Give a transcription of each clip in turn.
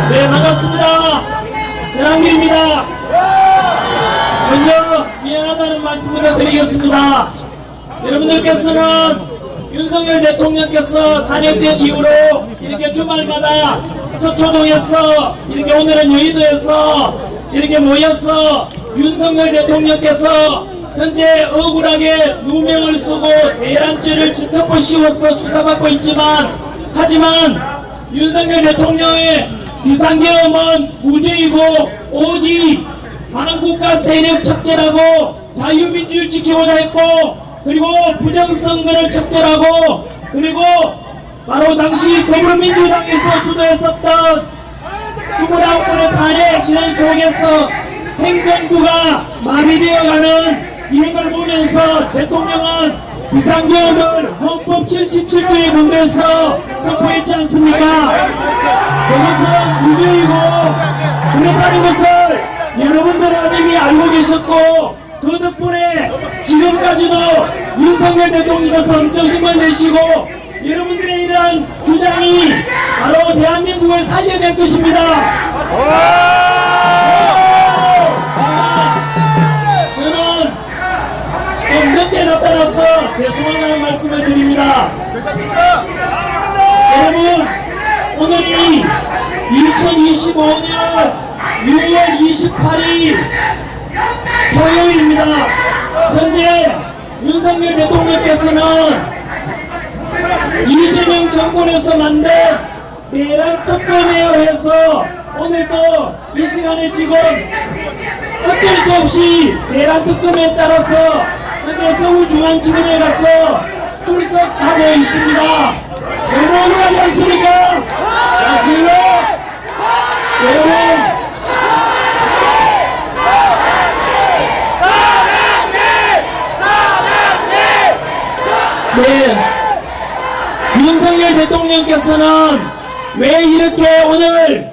네, 반갑습니다. 전한길입니다. 먼저 미안하다는 말씀부터 드리겠습니다. 여러분들께서는 윤석열 대통령께서 탄핵된 이후로 이렇게 주말마다 서초동에서 이렇게 오늘은 여의도에서 이렇게 모여서 윤석열 대통령께서 현재 억울하게 누명을 쓰고 내란죄를 덮어 씌워서 수사받고 있지만, 하지만 윤석열 대통령의 비상계엄은 무죄이고 오직 많은 국가 세력 척결하고 자유민주를 지키고자 했고, 그리고 부정선거를 척결하고, 그리고 바로 당시 더불어민주당에서 주도했었던 29번의 탄핵 이런 속에서 행정부가 마비되어가는 이런 걸 보면서 대통령은 비상계엄을 헌법 77조에 근거해서 선포했지 않습니까? 그것은 무죄이고 그렇다는 것을 여러분들은 이미 알고 계셨고, 그 덕분에 지금까지도 윤석열 대통령께서 엄청 힘을 내시고 여러분들의 이러한 주장이 바로 대한민국을 살려낼 것입니다. 저는 좀 늦게 나타나서 죄송하다는 말씀을 드립니다. 여러분, 오늘이 2025년 6월 28일 토요일입니다. 현재 윤석열 대통령께서는 이재명 정권에서 만든 내란 특검에 의해서 오늘도 이 시간에 지금 어쩔 수 없이 내란 특검에 따라서 현재 서울중앙지검에 가서 출석하고 있습니다. 너무 억울하지 않습니까? 맞습니다. 여러분, 네, 윤석열 대통령께서는 왜 이렇게 오늘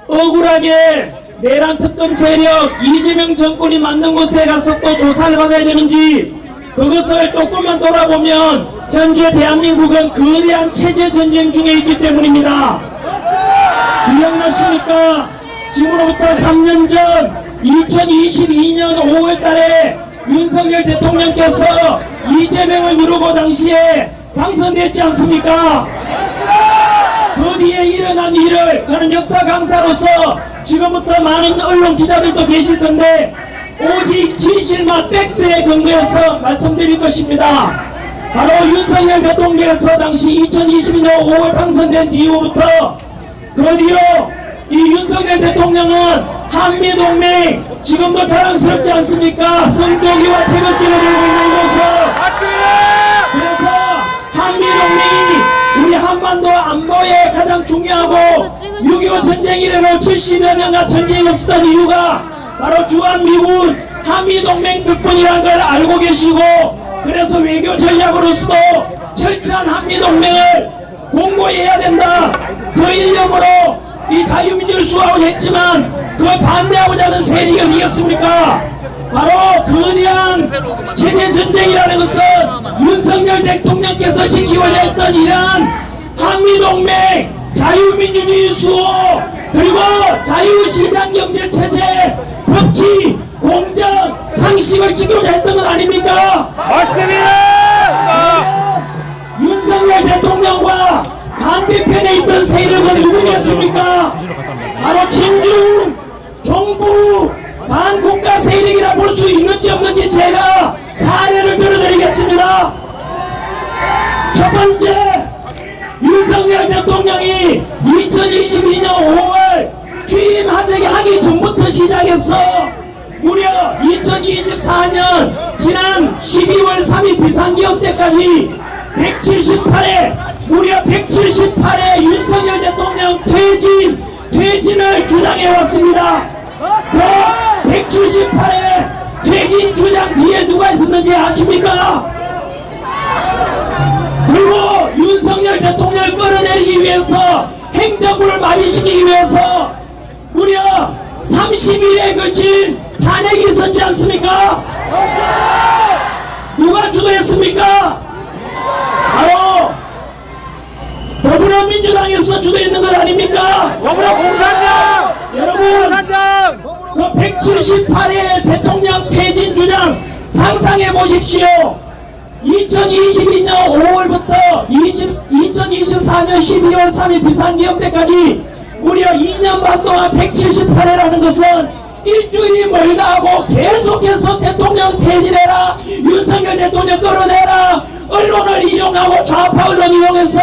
억울하게 내란 특검 세력 이재명 정권이 만든 곳에 가서 또 조사를 받아야 되는지, 그것을 조금만 돌아보면 현재 대한민국은 거대한 체제 전쟁 중에 있기 때문입니다. 기억나십니까? 지금으로부터 3년 전 2022년 5월 달에 윤석열 대통령께서 이재명을 누르고 당시에 당선됐지 않습니까? 그 뒤에 일어난 일을 저는 역사 강사로서 지금부터 많은 언론 기자들도 계실 건데 오직 진실만 팩트에 근거해서 말씀드릴 것입니다. 바로 윤석열 대통령께서 당시 2022년 5월 당선된 이후부터 그 뒤로 이 윤석열 대통령은 한미동맹 지금도 자랑스럽지 않습니까? 성조기와 태극기를 들고 있는 모습. 그래서 한미동맹이 우리 한반도 안보에 가장 중요하고 6.25 전쟁 이래로 70여 년간 전쟁이 없었던 이유가 바로 주한미군 한미동맹 덕분이라는 걸 알고 계시고, 그래서 외교 전략으로서도 철저한 한미동맹을 공고해야 된다. 그 일념으로 이 자유민주를 수호하고자 했지만 그걸 반대하고자 하는 세력이 어디겠습니까? 바로 거대한 체제 전쟁이라는 것은 윤석열 대통령께서 지키고자 했던 이러한 한미동맹, 자유민주주의 수호, 그리고 자유시장경제체제, 법치, 공정, 상식을 지키고자 했던 건 아닙니까? 맞습니다! 윤석열 대통령과 반대편에 있던 세력은 누구겠습니까? 바로 친중, 정부, 반국가 세력이라 볼 수 있는지 없는지 제가 사례를 들어드리겠습니다. 첫 번째, 윤석열 대통령이 2022년 5월 취임하기 전부터 시작해서 무려 2024년 지난 12월 3일 비상계엄 때까지 178회, 무려 178회 윤석열 대통령 퇴진을 주장해왔습니다. 그 178회 퇴진 주장 뒤에 누가 있었는지 아십니까? 그리고 윤석열 대통령을 끌어내리기 위해서, 행정부를 마비시키기 위해서 무려 30일에 걸친 탄핵이 있었지 않습니까? 누가 주도했습니까? 바로 더불어민주당에서 주도했는 것 아닙니까? 더불어공산당! 78회 대통령 퇴진 주장 상상해 보십시오. 2022년 5월부터 2024년 12월 3일 비상계엄 때까지 무려 2년 반 동안 178회라는 것은 일주일이 멀다 하고 계속해서 대통령 퇴진해라, 윤석열 대통령 끌어내라, 언론을 이용하고 좌파 언론 이용해서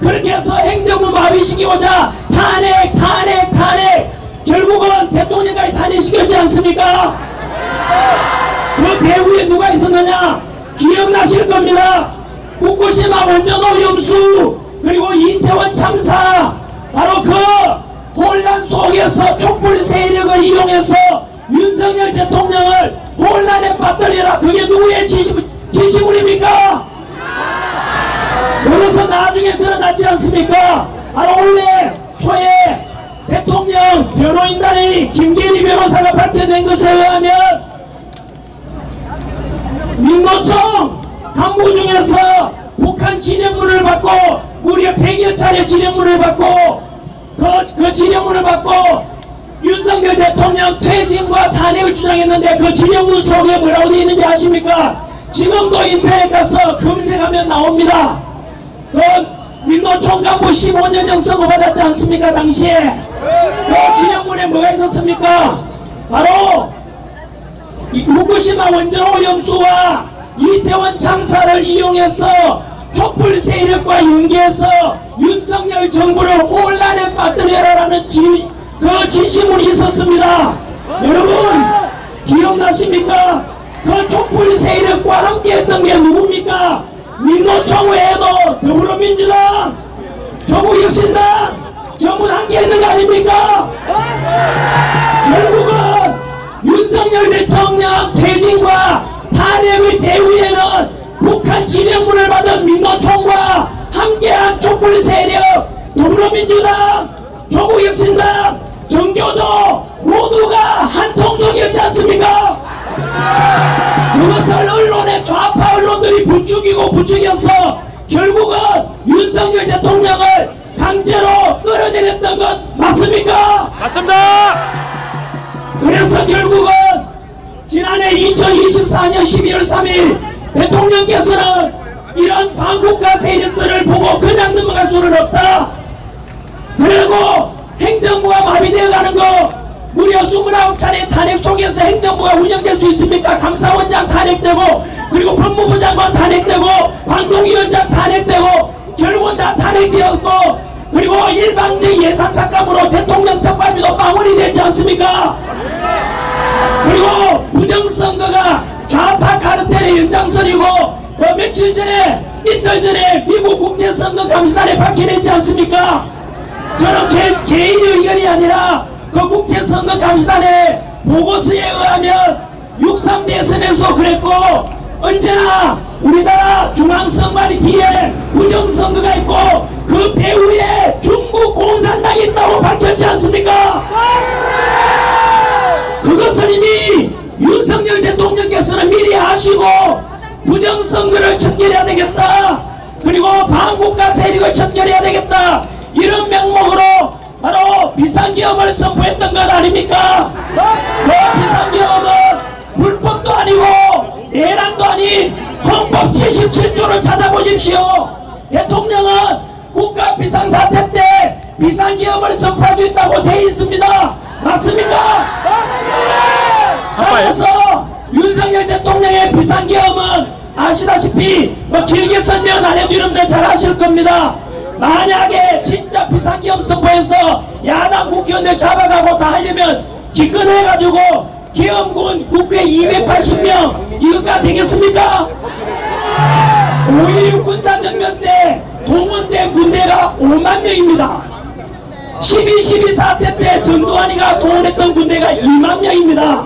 그렇게 해서 행정부 마비시키고자 탄핵 결국은 대통령까지 탄핵시켰지 않습니까? 그 배후에 누가 있었느냐 기억나실 겁니다. 후쿠시마 원전 오염수 그리고 이태원 참사, 바로 그 혼란 속에서 촛불 세력을 이용해서 윤석열 대통령을 혼란에 빠뜨리라. 그게 누구의 지시물입니까? 그래서 나중에 드러났지 않습니까? 바로 올해 초에 대통령 변호인단의 김계리 변호사가 밝혀낸 것에 의하면 민노총 간부 중에서 북한 진영문을 받고 무려 100여 차례 진영문을 받고 그 진영문을 받고 윤석열 대통령 퇴진과 탄핵을 주장했는데 그 진영문 속에 뭐라고 되어 있는지 아십니까? 지금도 인터넷 가서 검색하면 나옵니다. 그 민노총 간부 15년형 선고받았지 않습니까? 당시에 그 진영문에 뭐가 있었습니까? 바로 후쿠시마 원전 오염수와 이태원 참사를 이용해서 촛불 세력과 연계해서 윤석열 정부를 혼란에 빠뜨려라라는 그 지시물이 있었습니다. 여러분 기억나십니까? 그 촛불 세력과 함께 했던 게 누굽니까? 민노총 외에도 더불어민주당, 조국혁신당 전부 다 함께 했는 거 아닙니까? 결국은 윤석열 대통령 퇴진과 탄핵의 배후에는 북한 진영문을 받은 민노총과 함께한 촛불 세력, 더불어민주당, 조국혁신당, 정교조 모두가 한 통속이었지 않습니까? 그것을 언론의 좌파 언론들이 부추겨서 결국은 윤석열 대통령을 강제로 끌어내렸던 것 맞습니까? 맞습니다. 그래서 결국은 지난해 2024년 12월 3일 대통령께서는 이런 반국가 세력들을 보고 그냥 넘어갈 수는 없다. 그리고 행정부가 마비되어 가는 거 무려 29차례 탄핵 속에서 행정부가 운영될 수 있습니까? 감사원장 탄핵되고 그리고 법무부 장관 탄핵되고 방통위원장 탄핵되고 결국은 다 탄핵되었고 그리고 일방적 예산 삭감으로 대통령 특활비도 마무리되지 않습니까? 그리고 부정선거가 좌파 카르텔의 연장선이고 며칠 전에 이틀 전에 미국 국제선거감시단에 밝혀냈지 않습니까? 저는 개인의 의견이 아니라 그 국제선거감시단의 보고서에 의하면 6.3 대선에서 그랬고 언제나 우리나라 중앙선관위 뒤에 부정선거가 있고 그 배후에 중국 공산당이 있다고 밝혔지 않습니까? 그것을 이미 윤석열 대통령께서는 미리 아시고 부정선거를 척결해야 되겠다. 그리고 반국가 세력을 척결해야 되겠다. 이런 명목으로 바로 비상계엄을 선포했던 것 아닙니까? 그 비상계엄은 불법도 아니고 내란도 아닌 헌법 77조를 찾아보십시오. 대통령은 국가 비상사태 때 비상계엄을 선포할 수 있다고 되어 있습니다. 맞습니까? 따라서 윤석열 대통령의 비상계엄은 아시다시피 길게 설명 안 해도 여러분들 잘 아실 겁니다. 만약에 진짜 비상계엄 선포해서 야당 국회의원들 잡아가고 다 하려면 기권해가지고 계엄군 국회 280명 이거가 되겠습니까? 5.16 군사정변 때 동원된 군대가 5만 명입니다. 12.12 사태 때 전두환이가 동원했던 군대가 2만 명입니다.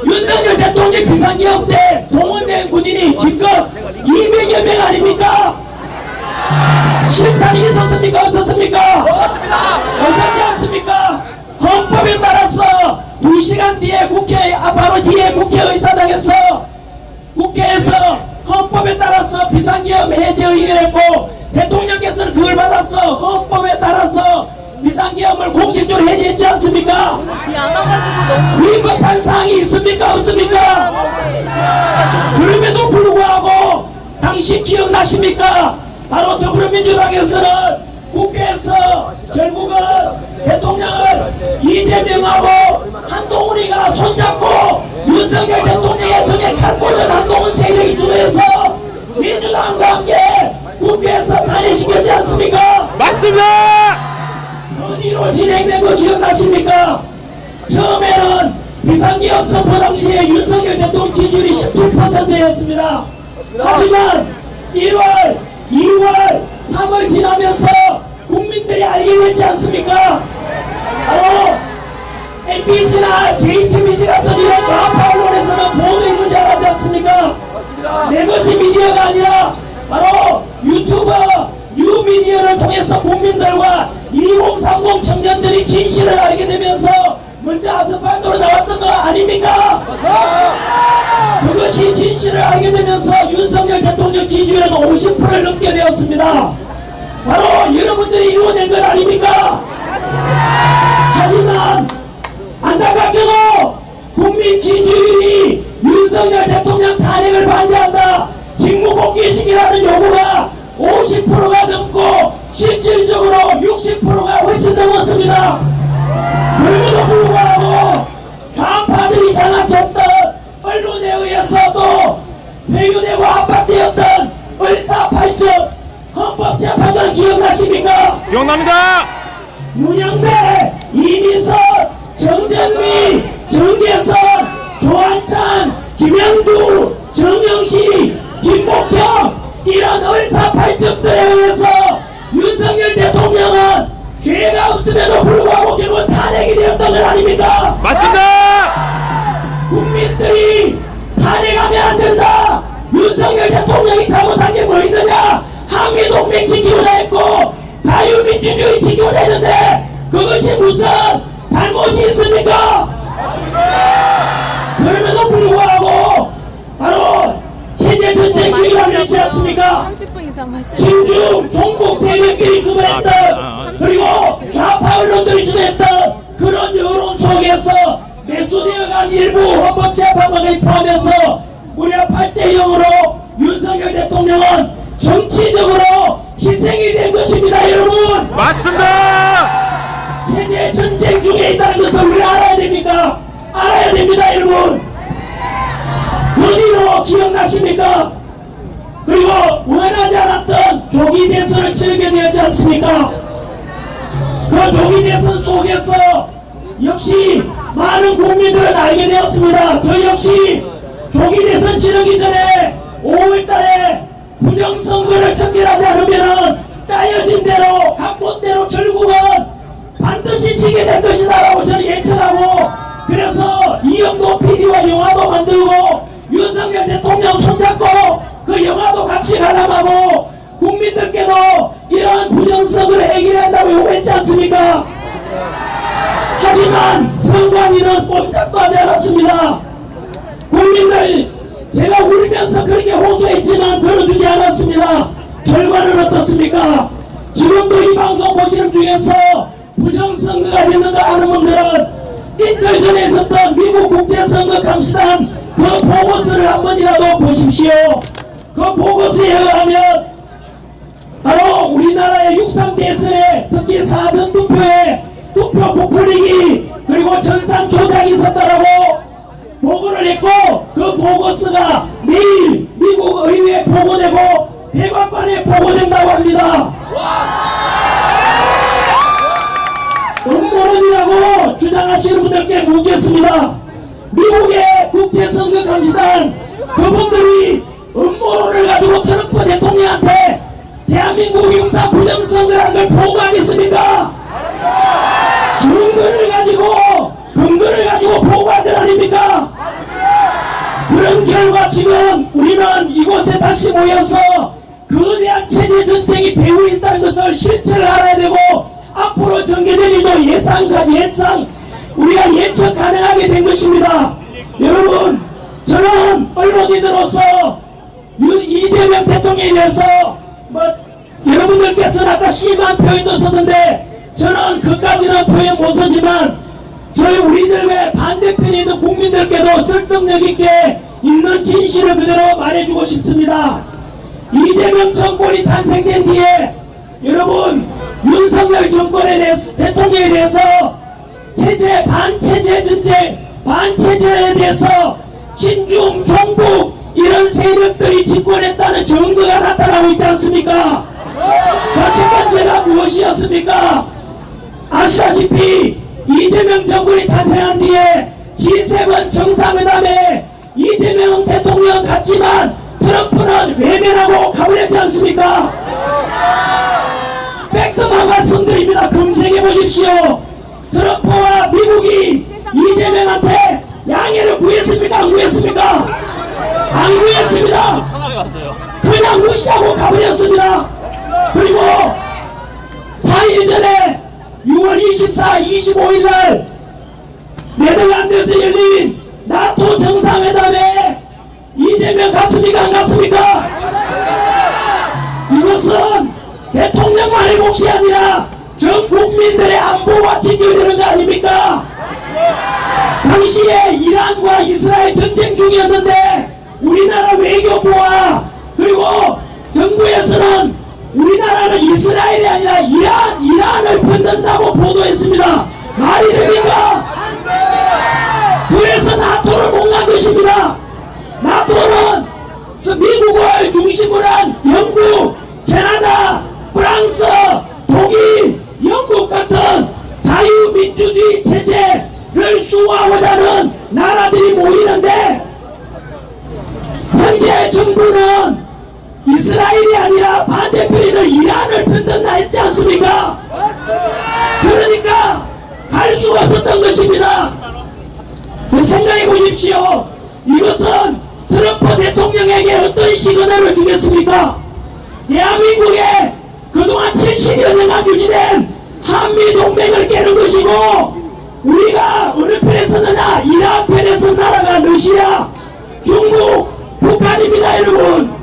윤석열 대통령 비상계엄 때 동원된 군인이 기껏 200여 명 아닙니까? 실탄이 있었습니까? 없었습니까? 없었지 않습니까? 헌법에 따라서 2시간 뒤에 바로 뒤에 국회의사당에서 국회에서 헌법에 따라서 비상계엄 해제 의결했고 대통령께서는 그걸 받아서 헌법에 따라서 비상계엄을 공식적으로 해제했지 않습니까? 안 와가지고 너무 위법한 사항이 있습니까? 없습니까? 그럼에도 불구하고 당시 기억나십니까? 바로 더불어민주당에서는 국회에서 결국은 대통령을 이재명하고 한동훈이가 손잡고 윤석열 대통령의 등에 칼 꽂은 한동훈 세력이 주도해서 민주당과 함께 국회에서 탄핵시켰지 않습니까? 맞습니다! 어디로 진행된 거 기억나십니까? 처음에는 비상계엄 선포 당시에 윤석열 대통령 지지율이 17%였습니다. 하지만 1월, 2월, 3월 지나면서 국민들이 알게 됐지 않습니까? 바로 MBC나 JTBC 같은 이런 좌파 언론에서는 보도해주지 않았지 않습니까? 내 것이 미디어가 아니라 바로 유튜브, 뉴미디어를 통해서 국민들과 2030 청년들이 진실을 알게 되면서 먼저 아스팔트로 나왔던 거 아닙니까? 그것이 진실을 알게 되면서 윤석열 대통령 지지율은 50%를 넘게 되었습니다. 바로 여러분들이 이루어낸 것 아닙니까? 하지만 안타깝게도 국민 지지율이 윤석열 대통령 탄핵을 반대한다, 직무복귀시키라는 요구가 50%가 넘고 실질적으로 60%가 훨씬 넘었습니다. 그럼에도 불구하고 좌파들이 장악했던 언론에 의해서도 회유되고 압박되었던 을사팔적 헌법재판관 기억나십니까? 기억납니다! 문영배, 이미선, 정전미, 정계선, 조한찬, 김영두, 정영식, 김복형, 이런 을사팔적들에 의해서 윤석열 대통령은 죄가 없음에도 불구하고 결국 탄핵이 되었던 것 아닙니까? 맞습니다! 국민들이 탄핵하면 안 된다, 윤석열 대통령이 잘못한 게 뭐 있느냐, 한미동맹 지키고자 했고 자유민주주의 지키고자 했는데 그것이 무슨 잘못이 있습니까? 그럼에도 불구하고 바로 체제전쟁주의라고 했지 않습니까? 30분 이상 하시죠. 친중 종북 세력들이 주도했던, 그리고 좌파 언론들이 주도했던 그런 여론 속에서 매수되어간 일부 헌법재판관을 포함해서 무려 8대 0으로 윤석열 대통령은 정치적으로 희생이 된 것입니다. 여러분, 맞습니다! 체제 전쟁 중에 있다는 것을 우리가 알아야 됩니까? 알아야 됩니다. 여러분, 건의로 기억나십니까? 그리고 원하지 않았던 조기 대선을 치르게 되었지 않습니까? 그 조기 대선 속에서 역시 많은 국민들은 알게 되었습니다. 저 역시 조기 대선 치르기 전에 5월달에 부정선거를 척결하지 않으면 짜여진 대로 각본대로 결국은 반드시 지게 될 것이다 라고 저는 예측하고, 그래서 이영도 PD와 영화도 만들고 윤석열 대통령 손잡고 그 영화도 같이 관람하고 국민들께도 이러한 부정선거를 해결한다고 요구했지 않습니까? 하지만 선관위는 꼼짝도 하지 않았습니다. 국민들, 제가 울면서 그렇게 호소했지만 들어주지 않았습니다. 결과는 어떻습니까? 지금도 이 방송 보시는 중에서 부정선거가 됐는가 하는 분들은 이틀 전에 있었던 미국 국제선거 감시단 그 보고서를 한 번이라도 보십시오. 그 보고서에 의하면 바로 우리나라의 육상대선에 특히 사전투표에 투표 부풀리기 그리고 전산 조작이 있었다라고 보고를 했고, 그 보고서가 내일 미국 의회에 보고되고 백악관에 보고된다고 합니다. 음모론이라고 주장하시는 분들께 묻겠습니다. 미국의 국제선거감시단 그분들이 음모론을 가지고 트럼프 대통령한테 대한민국 육사 부정선거라는 걸 보고하겠습니까? 증거를 가지고, 근거를 가지고 보고할 것 아닙니까? 그런 결과 지금 우리는 이곳에 다시 모여서 거대한 체제 전쟁이 배후 있다는 것을 실체를 알아야 되고, 앞으로 전개될 일도 예상 우리가 예측 가능하게 된 것입니다. 여러분, 저는 언론인으로서 이재명 대통령에 대해서 여러분들께서는 아까 심한 표현도 썼는데 저는 그까지는 표현 못하지만 저희 우리들의 반대편에 있는 국민들께도 설득력 있게 있는 진실을 그대로 말해주고 싶습니다. 이재명 정권이 탄생된 뒤에 여러분 윤석열 정권에 대해서 대통령에 대해서 체제 반체제 전쟁 반체제에 대해서 친중 종북 이런 세력들이 집권했다는 증거가 나타나고 있지 않습니까? 그 첫 번째가 무엇이었습니까? 아시다시피 이재명 정권이 탄생한 뒤에 G7 정상회담에 이재명 대통령 갔지만 트럼프는 외면하고 가버렸지 않습니까? 팩트만 말씀드립니다. 검색해 보십시오. 트럼프와 미국이 이재명한테 양해를 구했습니까? 안 구했습니까? 안 구했습니다. 그냥 무시하고 가버렸습니다. 그리고 4일 전에 6월 24, 25일 날 네덜란드에서 열린 나토 정상회담에 이재명 갔습니까? 안 갔습니까? 이것은 대통령만의 몫이 아니라 전 국민들의 안보가 지켜지는 거 아닙니까? 당시에 이란과 이스라엘 전쟁 중이었는데 우리나라 외교부와 그리고 정부에서는 우리나라는 이스라엘이 아니라 이란을 편든다고 보도했습니다. 말이 됩니까? 그래서 나토를 못 간 것입니다. 나토는 미국을 중심으로 한 영국, 캐나다, 프랑스, 독일, 영국 같은 자유민주주의 체제를 수호하고자 하는 나라들이 모이는데 현재 정부는 이스라엘이 아니라 반대편에는 이란을 편든다 했지 않습니까? 그러니까 갈 수가 없었던 것입니다. 생각해 보십시오. 이것은 트럼프 대통령에게 어떤 시그널을 주겠습니까? 대한민국에 그동안 70여 년간 유지된 한미동맹을 깨는 것이고 우리가 어느 편에 섰느냐? 이란 편에 선 나라가 러시아, 중국, 북한입니다. 여러분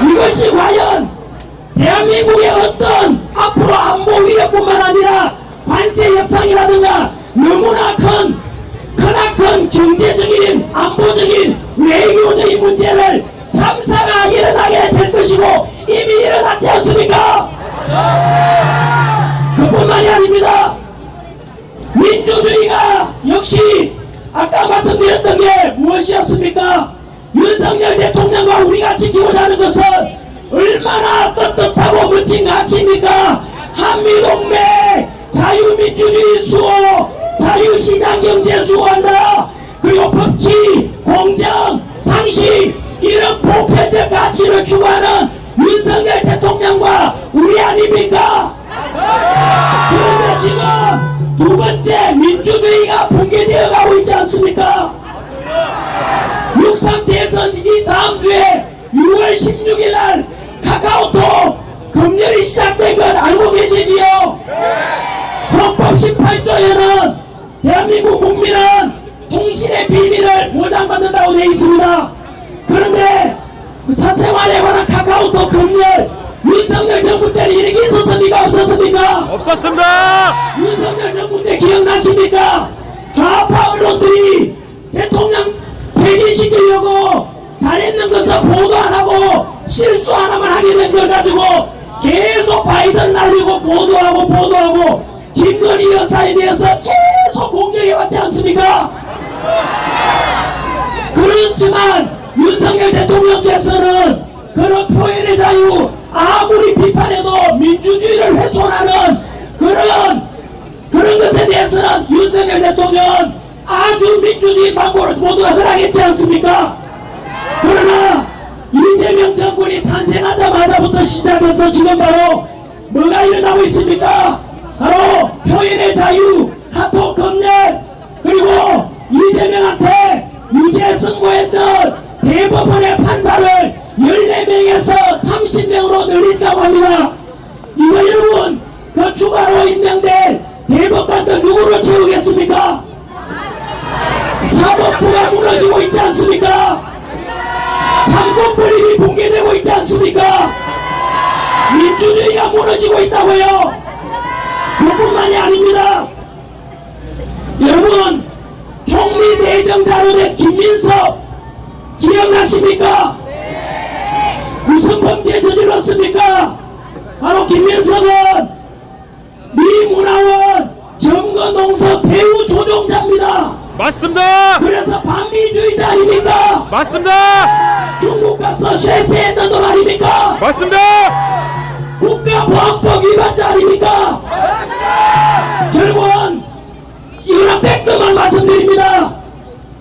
이것이 과연 대한민국의 어떤 앞으로 안보 위협뿐만 아니라 관세 협상이라든가 너무나 크나큰 경제적인 안보적인 외교적인 문제를 참사가 일어나게 될 것이고 이미 일어났지 않습니까? 그뿐만이 아닙니다. 민주주의가 역시 아까 말씀드렸던 게 무엇이었습니까? 윤석열 대통령과 우리가 지키고자 하는 것은 얼마나 떳떳하고 멋진 가치입니까? 한미동맹, 자유민주주의 수호, 자유시장경제 수호한다. 그리고 법치, 공정, 상식 이런 보편적 가치를 추구하는 윤석열 대통령과 우리 아닙니까? 그런데 지금 두 번째 민주주의가 붕괴되어 가고 있지 않습니까? 6.3 대선 이 다음 주에 6월 16일 날 카카오톡 검열이 시작된 건 알고 계시지요? 헌법 18조에는 대한민국 국민은 통신의 비밀을 보장받는다고 되어 있습니다. 그런데 그 사생활에 관한 카카오톡 검열 윤석열 정부 때는 이렇게 있었습니까? 없었습니까? 없었습니다. 윤석열 정부 때 기억나십니까? 좌파 언론들이 대통령 폐지시키려고 잘했는 것을 보도 안 하고 실수 하나만 하게 된 걸 가지고 계속 바이든 날리고 보도하고 김건희 여사에 대해서 계속 공격해왔지 않습니까? 그렇지만 윤석열 대통령께서는 그런 표현의 자유 아무리 비판해도 민주주의를 훼손하는 그런 것에 대해서는 윤석열 대통령은 아주 민주주의 방법을 모두 허락했지 않습니까? 그러나 이재명 정권이 탄생하자마자부터 시작해서 지금 바로 뭐가 일어나고 있습니까? 바로 표현의 자유, 카톡 검열, 그리고 이재명한테 유죄 선고했던 대법원의 판사를 14명에서 30명으로 늘린다고 합니다. 이거 여러분 그 추가로 임명된 대법관들 누구로 채우겠습니까? 사법부가 무너지고 있지 않습니까? 삼권분립이 붕괴되고 있지 않습니까? 민주주의가 무너지고 있다고요. 그뿐만이 아닙니다. 여러분, 총리 내정자로 된 김민석 기억나십니까? 무슨 범죄 저질렀습니까? 바로 김민석은 미 문화원 점거농석 배후 조종자입니다. 맞습니다. 그래서 반미주의자 아닙니까? 맞습니다. 중국 가서 쇠퇴했던 놈 아닙니까? 맞습니다. 국가보안법 위반자 아닙니까? 결국은 이거는 팩트만 말씀드립니다.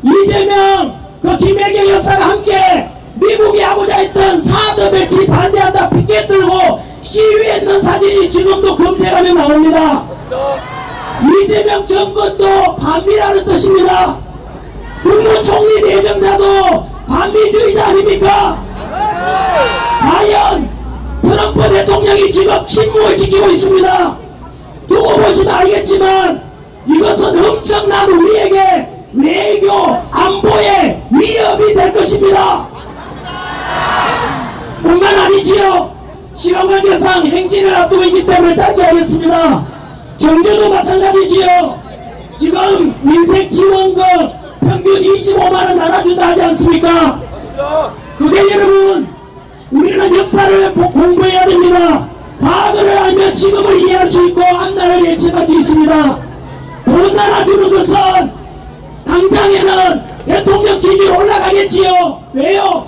이재명 그 김혜경 여사가 함께 미국이 하고자 했던 사드 배치 반대한다 피켓 들고 시위했는 사진이 지금도 검색하면 나옵니다. 이재명 정권도 반미라는 뜻입니다. 국무총리 내정자도 반미주의자 아닙니까? 과연 트럼프 대통령이 지금 침묵을 지키고 있습니다. 두고 보시면 알겠지만 이것은 엄청난 우리에게 외교 안보의 위협이 될 것입니다. 뿐만 아니지요. 시간 관계상 행진을 앞두고 있기 때문에 짧게 하겠습니다. 경제도 마찬가지지요. 지금 민생지원금 평균 25만원 나눠준다 하지 않습니까? 그게 여러분, 우리는 역사를 공부해야 됩니다. 과거를 알면 지금을 이해할 수 있고 앞날을 예측할 수 있습니다. 돈 나눠주는 것은 당장에는 대통령 지지율 올라가겠지요. 왜요?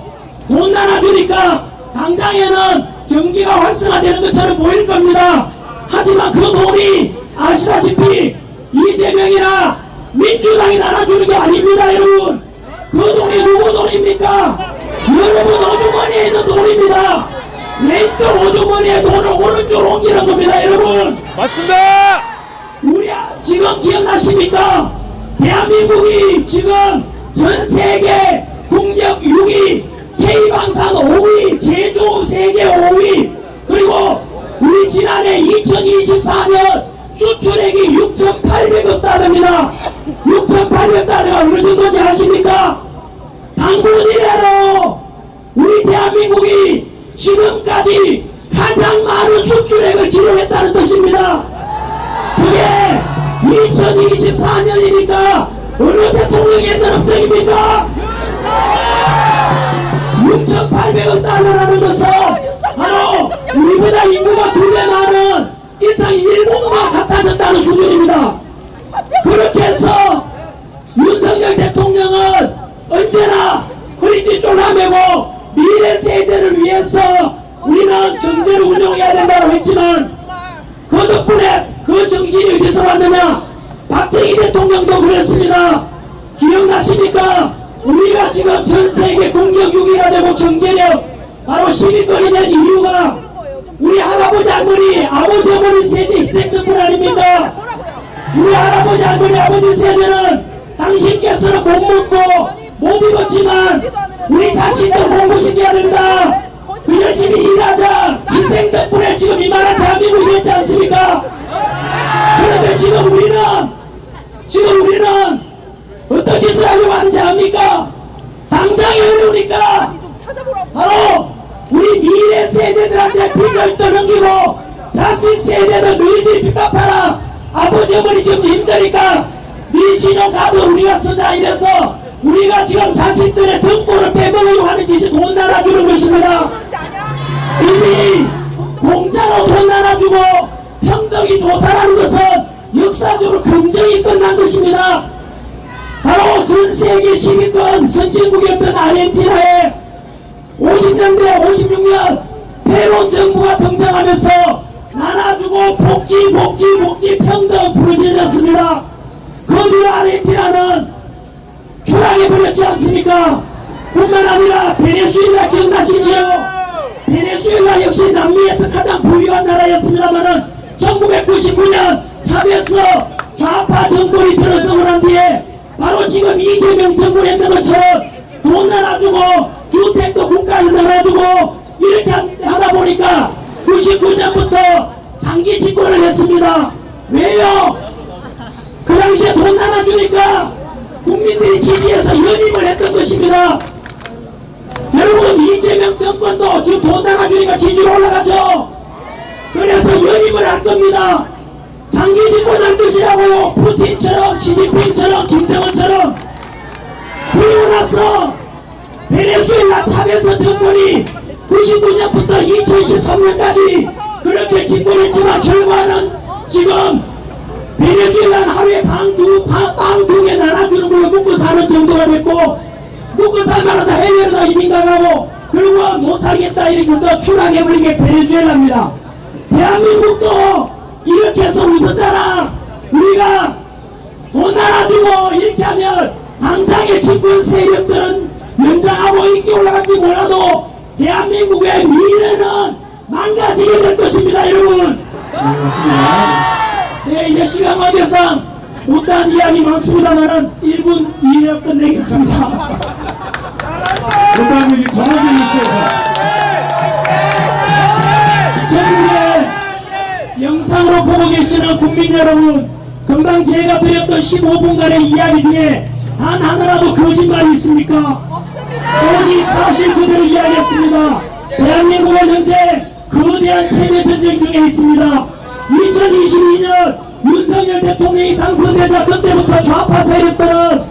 돈 나눠주니까 당장에는 경기가 활성화되는 것처럼 보일 겁니다. 하지만 그 돈이 아시다시피 이재명이나 민주당이 나눠주는 게 아닙니다. 여러분, 그 돈이 누구 돈입니까? 여러분 오주머니에 있는 돈입니다. 왼쪽 오주머니에 돈을 오른쪽으로 옮기는 겁니다. 여러분, 맞습니다. 우리 지금 기억나십니까? 대한민국이 지금 전세계 국력 6위, K방산 5위, 제조업 세계 5위, 그리고 우리 지난해 2024년 수출액이 6,800억 달러입니다. 6,800달러가 어느 정도인지 아십니까? 단군 이래로 우리 대한민국이 지금까지 가장 많은 수출액을 기록했다는 뜻입니다. 그게 2024년이니까 어느 대통령이 했는 업적입니까? 6,800억 달러라는 것은 바로 우리보다 인구가 2배 많은 이상 일본과 같아졌다는 수준입니다. 그렇게 해서 윤석열 대통령은 언제나 허리띠 쫄라매고 미래 세대를 위해서 우리는 경제를 운영해야 된다고 했지만 그 덕분에 그 정신이 어디서 왔느냐? 박정희 대통령도 그랬습니다. 기억나십니까? 우리가 지금 전세계 국력 6위가 되고 경제력 바로 10위권이 된 이유가 우리 할아버지 할머니 아버지 어머니 세대 희생 덕분 아닙니까? 우리 할아버지 할머니 아버지 세대는 당신께서는 못 먹고 못 입었지만 우리 자신들 공부시켜야 된다. 그 열심히 일하자 희생 덕분에 지금 이만한 대한민국이 됐지 않습니까? 그런데 지금 우리는 어떤 짓을 하려고 하는지 압니까? 당장이 어려우니까 바로 우리 미래 세대들한테 빚을 떠넘기고 자식 세대들 너희들이 빚 갚아라. 아버지 어머니 지금 힘드니까 네 신용카드 우리가 쓰자 이래서 우리가 지금 자식들의 등골을 빼먹으려고 하는 짓이 돈 나눠주는 것입니다. 이미 공짜로 돈 나눠주고 평등이 좋다라는 것은 역사적으로 검증이 끝난 것입니다. 바로 전세계 10위권 선진국이었던 아르헨티나에 50년대 56년 페론 정부가 등장하면서 나눠주고 복지 평등 부르짖었습니다. 그 뒤로 아르헨티나는 추락해버렸지 않습니까? 뿐만 아니라 베네수엘라 기억나시죠? 베네수엘라 역시 남미에서 가장 부유한 나라였습니다만은 1999년 차베스 좌파 정권이 들어서고 난 뒤에 바로 지금 이재명 정권이 했는 것처럼 돈 나눠주고 주택도 국가에서 나눠주고 이렇게 하다 보니까 99년부터 장기 집권을 했습니다. 왜요? 그 당시에 돈 나눠주니까 국민들이 지지해서 연임을 했던 것입니다. 여러분, 이재명 정권도 지금 돈 나눠주니까 지지율 올라가죠. 그래서 연임을 할 겁니다. 장기 집권할 것이라고요. 푸틴처럼 시진핑처럼 김정은처럼. 그리고 나서 베네수엘라 차베스 정권이 99년부터 2013년까지 그렇게 집권했지만 결과는 지금 베네수엘라는 하루에 빵 두 개 나눠주는 걸로 먹고 사는 정도가 됐고, 먹고 살면서 해외로 다 이민 가고, 그리고 못 살겠다 이렇게 해서 추락해버린 게 베네수엘라입니다. 대한민국도 이렇게 해서 웃었잖아. 우리가 돈 나눠주고 이렇게 하면 당장의 집권 세력들은 연장하고 인기 올라갈지 몰라도 대한민국의 미래는 망가지게 될 것입니다, 여러분. 네, 이제 시간 관계상 못다한 이야기 많습니다만은 1분 이내로 끝내겠습니다. 못다한 얘기 전화기 뉴스에서 전국에 영상으로 보고 계시는 국민 여러분, 금방 제가 드렸던 15분간의 이야기 중에 단 하나라도 거짓말이 있습니까? 오직 사실 그대로 이야기했습니다. 대한민국은 현재 거대한 체제 전쟁 중에 있습니다. 2022년 윤석열 대통령이 당선되자 그때부터 좌파 세력들은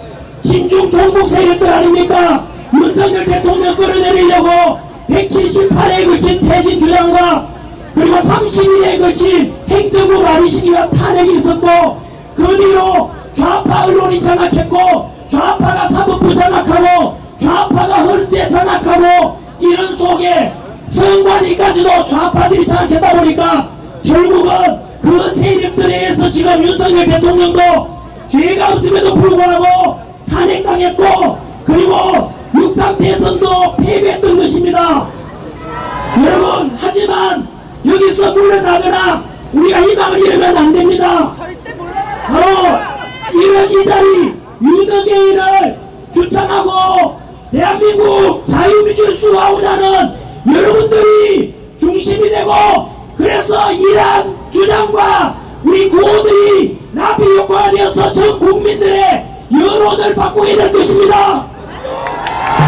친중 종북 세력들 아닙니까? 윤석열 대통령 끌어내리려고 178회에 걸친 퇴진 주장과 그리고 30일에 걸친 행정부 마비시키와 탄핵이 있었고, 그 뒤로 좌파 언론이 장악했고, 좌파가 사법부 장악하고, 좌파가 헌재 장악하고, 이런 속에 선관위까지도 좌파들이 장악했다 보니까 결국은 그 세력들에 의해서 지금 윤석열 대통령도 죄가 없음에도 불구하고 탄핵당했고, 그리고 6.3 대선도 패배했던 것입니다. 여러분, 하지만 여기서 물러나거나 우리가 희망을 잃으면 안 됩니다. 바로 이런 이 자리 윤석열을 주창하고 대한민국 자유민주 수호하고자는 여러분들이 중심이 되고, 그래서 이러한 주장과 우리 구호들이 납입 효과가 되어서 전 국민들의 여론을 바꾸게 될 것입니다.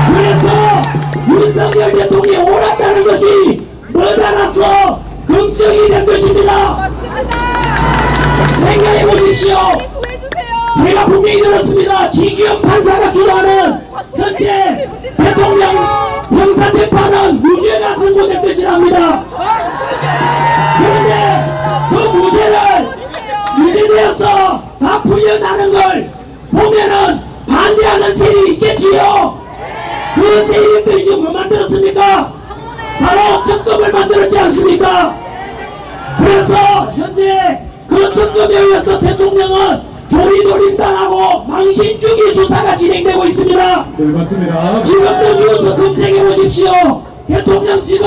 그래서 윤석열 대통령이 옳았다는 것이 머다나서 검증이 될 것입니다. 생각해 보십시오. 제가 분명히 들었습니다. 지기현 판사가 주도하는 현재 대통령 형사재판은 무죄가 선고될 것이랍니다. 그런데 그 무죄되어서 다 풀려나는 걸 보면은 반대하는 세력이 있겠지요. 그 세력들이 지금 뭐 만들었습니까? 바로 특검을 만들었지 않습니까? 그래서 현재 그 특검에 의해서 대통령은 조리돌림당하고 망신주기 수사가 진행되고 있습니다. 네, 맞습니다. 지금도 뉴스 검색해 보십시오. 대통령 지금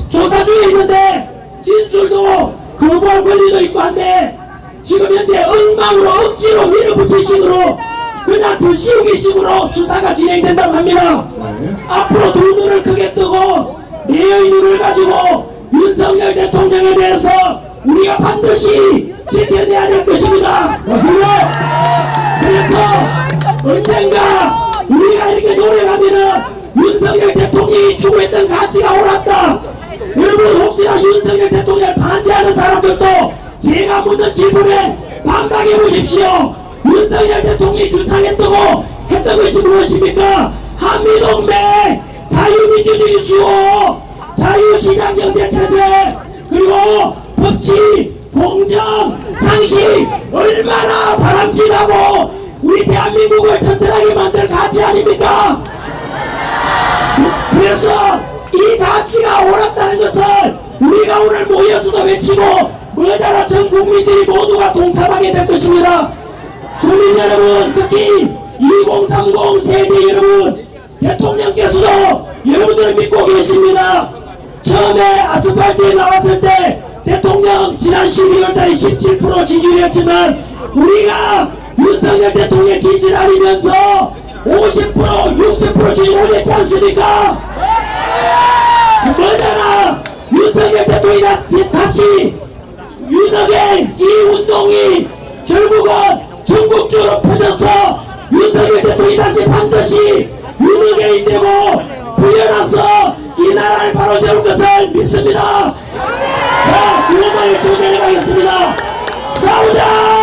조사 중에 있는데 진술도 거부할 권리도 있고 한데, 지금 현재 엉망으로 억지로 밀어붙일 식으로 그냥 불씌우기 식으로 수사가 진행된다고 합니다. 네. 앞으로 두 눈을 크게 뜨고 내의 눈을 가지고 윤석열 대통령에 대해서 우리가 반드시 지켜내야 될 것입니다. 맞습니다. 그래서 언젠가 우리가 이렇게 노력하면은 윤석열 대통령이 추구했던 가치가 옳았다. 여러분, 혹시나 윤석열 대통령을 반대하는 사람들도 제가 묻는 질문에 반박해 보십시오. 윤석열 대통령이 주창했던 것이 무엇입니까? 한미동맹, 자유민주주의 수호, 자유시장 경제체제, 그리고 법치, 공정, 상식, 얼마나 바람직하고 우리 대한민국을 튼튼하게 만들 가치 아닙니까? 그래서 이 가치가 옳았다는 것을 우리가 오늘 모여서도 외치고 머다나 전 국민들이 모두가 동참하게 될 것입니다. 국민 여러분, 특히 2030 세대 여러분, 대통령께서도 여러분들을 믿고 계십니다. 처음에 아스팔트에 나왔을 때 대통령 지난 12월달에 17% 지지율이었지만 우리가 윤석열 대통령 지지를 알리면서 50%, 60% 지지를 올렸지 않습니까? 머다나 윤석열 대통령이 다시 윤핵관 이 운동이 결국은 전국적으로 퍼져서 윤석열 대통령이 다시 반드시 윤핵관이 되고 풀려나서 이 나라를 바로 세울 것을 믿습니다. 자, 구호만 외치고 내려가겠습니다. 싸우자!